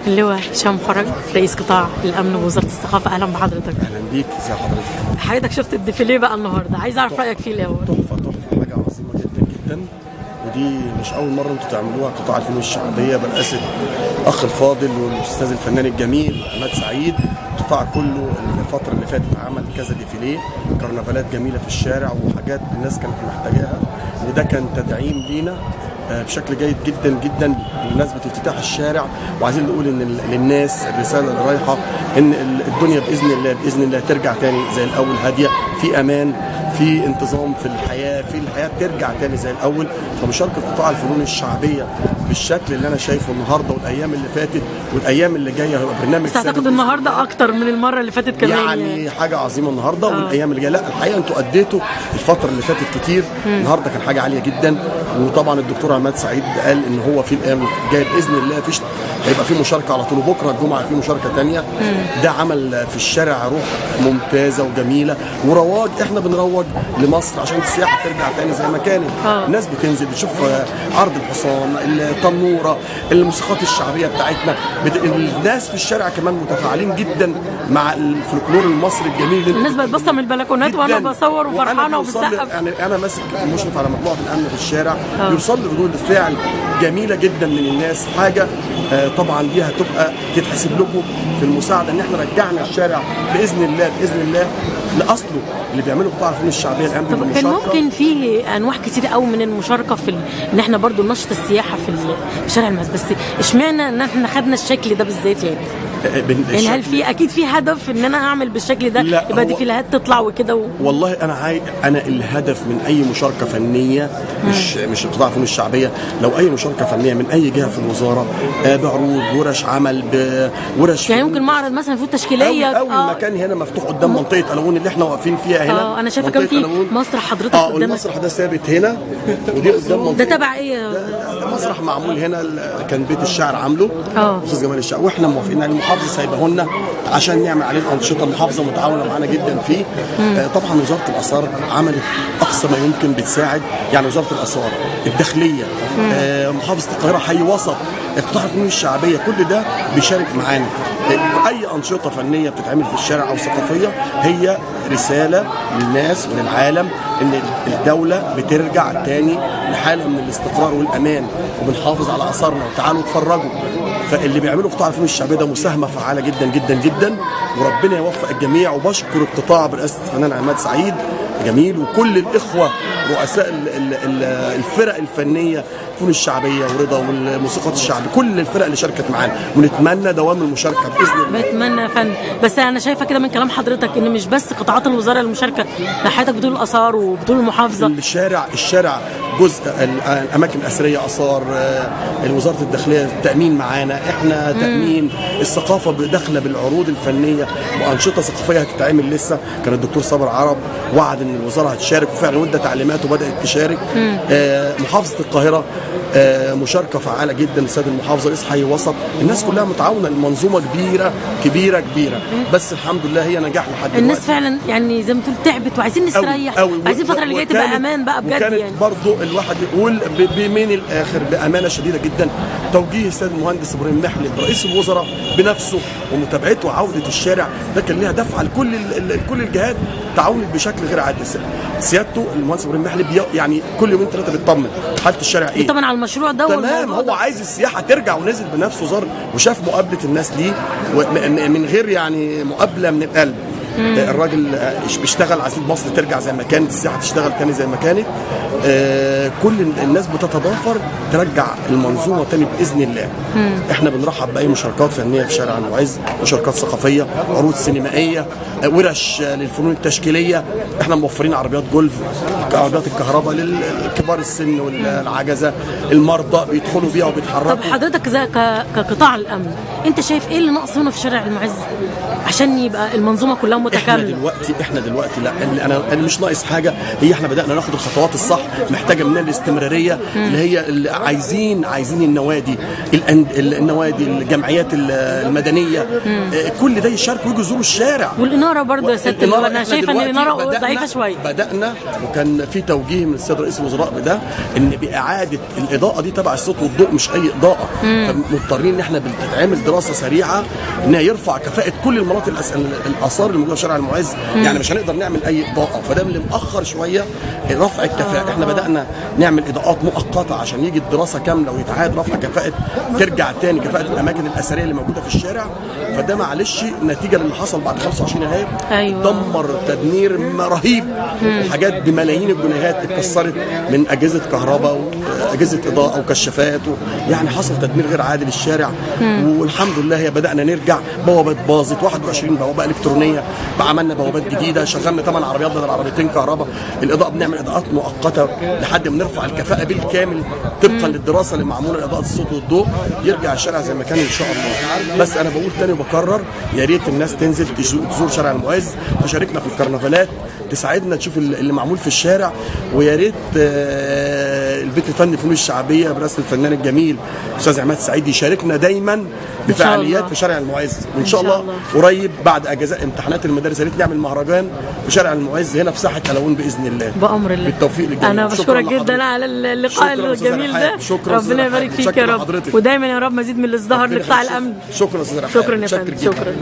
اللواء هشام فرج، رئيس قطاع الامن بوزاره الثقافه، اهلا بحضرتك. اهلا بيك، ازي حضرتك؟ حضرتك شفت الديفيليه بقى النهارده، عايز اعرف رايك فيه الاول. تحفه، حاجه عظيمه جدا جدا، ودي مش اول مره انتوا تعملوها. قطاع الفنون الشعبيه برئاسه الاخ الفاضل والاستاذ الفنان الجميل عماد سعيد، القطاع كله الفتره اللي فاتت عمل كذا ديفيليه، كرنفالات جميله في الشارع وحاجات الناس كانت محتاجاها، وده كان تدعيم لينا بشكل جيد جدا جدا بمناسبه افتتاح الشارع. وعايزين نقول ان للناس الرساله اللي رايحه ان الدنيا باذن الله ترجع تاني زي الاول، هاديه، في امان، في انتظام في الحياه ترجع تاني زي الاول. فمشاركه قطاع الفنون الشعبيه بالشكل اللي انا شايفه النهارده والايام اللي فاتت والايام اللي جايه هيبقى برنامج بس اعتقد النهارده اكتر من المره اللي فاتت كمان، يعني حاجه عظيمه النهارده والايام اللي جايه. لا الحقيقه انتوا اديتوا الفتره اللي فاتت كتير، النهارده كان حاجه عاليه جدا. وطبعا الدكتور عماد سعيد قال ان هو في الايام الجايه باذن الله هيبقى في مشاركه على طول، وبكره الجمعه في مشاركه ثانيه. ده عمل في الشارع روح ممتازه وجميله ورواج. احنا بنروج لمصر عشان السياحه ترجع تاني زي ما كانت. الناس بتنزل بتشوف عرض الحصان، التنوره، الموسيقات الشعبيه بتاعتنا. الناس في الشارع كمان متفاعلين جدا مع الفلكلور المصري الجميل. الناس بقت باصه من البلكونات وانا بصور وفرحانه وبسقف. يعني انا ماسك مشرف على مجموعه الامن في الشارع، يوصل لي ردود فعل جميله جدا من الناس. حاجه طبعا دي هتبقى تتحسب لكم في المساعده ان احنا رجعنا الشارع باذن الله لاصله اللي بيعمله قطاع الفنون الشعبيه الان. طب كان ممكن في انواع كتير قوي من المشاركه في ان احنا برضو ننشط السياحه في شارع المعز، بس اشمعنى ان احنا خدنا الشكل ده بالذات يعني هل في اكيد في هدف ان انا اعمل بالشكل ده يبقى ديفيلات تطلع وكده والله انا الهدف من اي مشاركه فنيه مش قطاع الفنون الشعبيه، لو اي مشاركه فنيه من اي جهه في الوزاره بعروض، ورش عمل، ورش يعني ممكن معرض مثلا فوت تشكيليه او المكان هنا مفتوح قدام منطقه الون اللي احنا واقفين فيها هنا. انا شايفه كان في مسرح حضرتك قدام. المسرح ده ثابت هنا ودي قدام منطقه. ده تبع ايه؟ مسرح معمول هنا، كان بيت الشعر عامله استاذ جمال الشعر، واحنا موافقين على المحافظه سايبه لنا عشان نعمل عليه الانشطه. المحافظه متعاونه معانا جدا فيه. طبعا وزاره الاثار عملت اقصى ما يمكن بتساعد، يعني وزاره الاثار، الداخليه، محافظه القاهره، حي وسط، قطاع الفنون الشعبيه، كل ده بيشارك معانا. اي انشطه فنيه بتتعمل في الشارع او ثقافيه هي رساله للناس وللعالم ان الدوله بترجع تاني لحاله من الاستقرار والامان، وبنحافظ على اثارنا. وتعالوا اتفرجوا. فاللي بيعمله قطاع الفنون الشعبيه ده مساهمه فعاله جدا جدا جدا، وربنا يوفق الجميع. وبشكر القطاع برئاسه الفنان عماد سعيد جميل وكل الاخوه رؤساء الفرق الفنيه، الفنون الشعبيه ورضا والموسيقات الشعبيه، كل الفرق اللي شاركت معانا، ونتمنى دوام المشاركه باذن الله. بتمنى يا فندم. بس انا شايفه كده من كلام حضرتك ان مش بس قطاعات الوزاره المشاركه، ده حضرتك بتقول الاثار وبتقول المحافظه. الشارع جزء، الاماكن الاثريه اثار، وزاره الداخليه التامين معانا، احنا تامين، الثقافه داخله بالعروض الفنيه وانشطه ثقافيه هتتعمل لسه. كان الدكتور صابر عرب وعد ان الوزاره هتشارك وفعلا وادى تعليمات وبدات تشارك. محافظه القاهره مشاركه فعاله جدا، السيد المحافظ رئيس حي وسط، الناس كلها متعاونه، المنظومه كبيره. بس الحمد لله هي نجاح لحد دلوقتي. الناس فعلا يعني زي ما تقول تعبت وعايزين نستريح، عايزين الفتره اللي جايه تبقى امان بقى بجد. وكانت يعني برضه الواحد يقول من الاخر بامانه شديده جدا توجيه السيد المهندس ابراهيم محلب رئيس الوزراء بنفسه ومتابعته وعوده الشارع، ده كان ليها دفعه لكل الجهات، تعاونت بشكل غير عادي. سيادته المهندس ابراهيم محلب يعني كل يومين ثلاثه بيطمن حاله الشارع ايه. طبعا على المشروع ده تمام، هو عايز السياحه ترجع ونزل بنفسه زار وشاف مقابله الناس ليه من غير يعني مقابله من القلب. الراجل بيشتغل، عايزين مصر ترجع زي ما كانت، السياحه تشتغل تاني زي ما كانت. كل الناس بتتضافر ترجع المنظومه تاني باذن الله. احنا بنرحب باي مشاركات فنيه في شارع المعز، مشاركات ثقافيه، عروض سينمائيه، ورش للفنون التشكيليه. احنا موفرين عربيات جولف، عربيات الكهرباء للكبار السن والعجزه، المرضى بيدخلوا بيها وبيتحركوا. طب حضرتك كقطاع الامن، انت شايف ايه اللي ناقص هنا في شارع المعز عشان يبقى المنظومه كلها متكامله. احنا دلوقتي لا، انا مش ناقص حاجه، هي احنا بدانا ناخد الخطوات الصح، محتاجه مننا الاستمراريه اللي هي اللي عايزين النوادي، النوادي، الجمعيات المدنيه، كل ده يشاركوا ويجوا يزوروا الشارع. والاناره برضه يا سياده اللواء، انا شايفه ان الاناره ضعيفه شويه. بدانا وكان في توجيه من السيد رئيس الوزراء بده ان باعاده الاضاءه دي تبع الصوت والضوء، مش اي اضاءه، فمضطرين ان احنا بتتعمل دراسه سريعه انها يرفع كفاءه كل المناطق الاثار اللي موجوده في شارع المعز. يعني مش هنقدر نعمل اي اضاءه، فده اللي مأخر شويه رفع الكفاءه. احنا بدانا نعمل اضاءات مؤقته عشان يجي الدراسه كامله ويتعاد رفع كفاءه، ترجع تاني كفاءه الاماكن الاثريه اللي موجوده في الشارع. فده معلش نتيجه للي حصل بعد 25 يناير. أيوة. دمر تدمير رهيب، وحاجات بملايين الجنيهات اتكسرت من اجهزه كهرباء واجهزه اضاءه وكشافات يعني حصل تدمير غير عادي للشارع. والحمد لله هي بدانا نرجع. بوابات باظت، 21 بوابه الكترونيه، عملنا بوابات جديده، شغلنا 8 عربيات بدل عربيتين كهرباء. الاضاءه بنعمل اضاءات مؤقته لحد ما نرفع الكفاءه بالكامل طبقا للدراسه اللي معموله لاضاءه الصوت والضوء، يرجع الشارع زي ما كان ان شاء الله. بس انا بقول تاني وبكرر، يا ريت الناس تنزل تزور شارع المعز، تشاركنا في الكرنفالات، تساعدنا تشوف اللي معمول في الشارع. ويا ريت البيت الفني الفنون الشعبيه برئاسه الفنان الجميل استاذ عماد سعيد يشاركنا دايما بفعاليات في شارع المعز. وان شاء الله قريب بعد اجازات امتحانات المدارس يا ريت نعمل مهرجان في شارع المعز هنا في ساحه ألاوون باذن الله. بامر الله. بالتوفيق للجميع. انا بشكرك جدا على اللقاء الجميل ده. ربنا يبارك فيك يا رب، ودايما يا رب مزيد من الازدهار لقطاع الامن. شكرا استاذ شكرا يا فندم. شكرا.